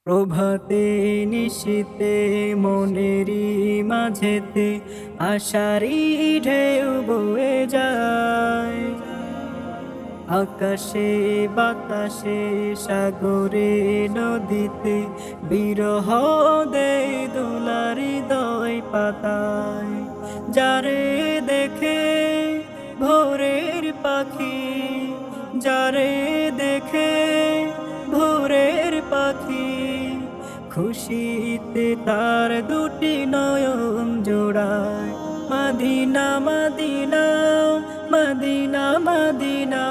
প্রভাতে নিশীতে মনেরই মাঝেতে আশারি ঢেউ বয়ে যায়। আকাশে বাতাসে সাগরে নদীতে বিরহ দেয় দোলার হৃদয় পাতায়। যারে দেখে ভোরের পাখি, যারে দেখে ভোরের পাখি, খুশিতে তার দুটি নয়ন জোড়ায়। মদিনা মদিনা মদিনা মদিনা,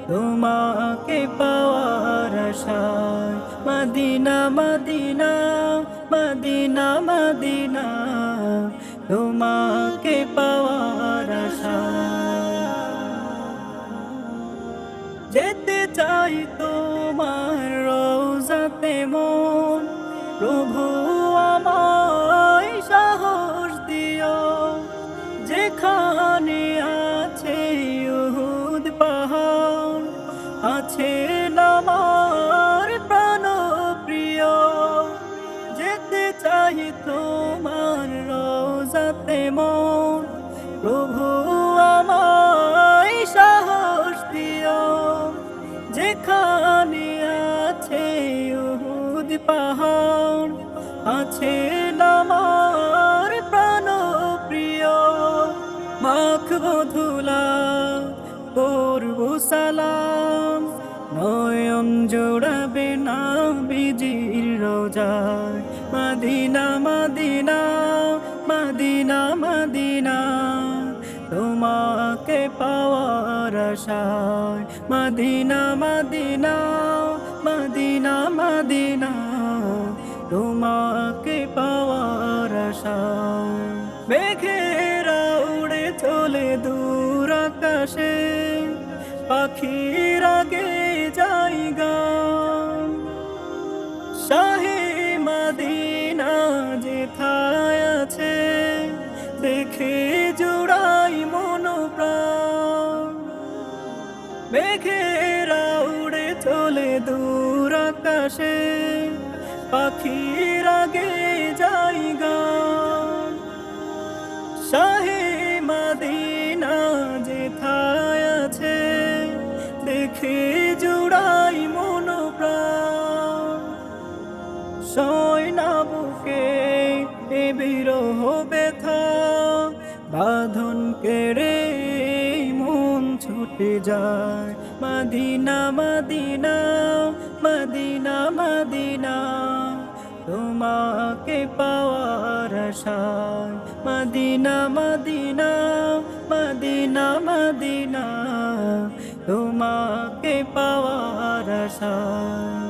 তোমাকে পাওয়ার আশায়। মদিনা মদিনা মদিনা মদিনা, তোমাকে পাওয়ার আশায়। যেতে চাই তোমার রওজাতে মন, প্রভু আমায় সাহস দিও। যেখানে আছে উহুদ পাহাড়, আছে আমার প্রাণপ্রিয়। যেতে চাই তোমার রওজাতে মন, প্রভু আমায় সাহস দিও। যেখানে আছে উহুদ পাহাড়, আছে আমার প্রাণপ্রিয়। মাখবো ধুলা করব সালাম, নয়ন জোড়াবে না বিজির রোজায়। মদিনা মদিনা মদিনা মদিনা, তোমাকে পাওয়ার আশায়। মদিনা মদিনা মদিনা মদিনা, তোমাকে পাওয়ার আশায়। মেঘেরা উড়ে চলে দূর আকাশে, পাখির আগে যায় গান। শাহে মদিনা যেথায় আছে, দেখে জুড়াই মন প্রাণ। মেঘেরা উড়ে চলে দূর আকাশে, পাখির আগে যায় গান। শাহে মদিনা যেথায় আছে, দেখে জুড়াই মন প্রাণ। সয় না বুকে এ বিরহ ব্যথা, বাঁধন কেড়ে মন ছুটে যায়। মদিনা মদিনা মদিনা মদিনা, তোমাকে পাওয়ার আশায়। মদিনা মদিনা মদিনা মদিনা, তোমাকে পাওয়ার আশায়।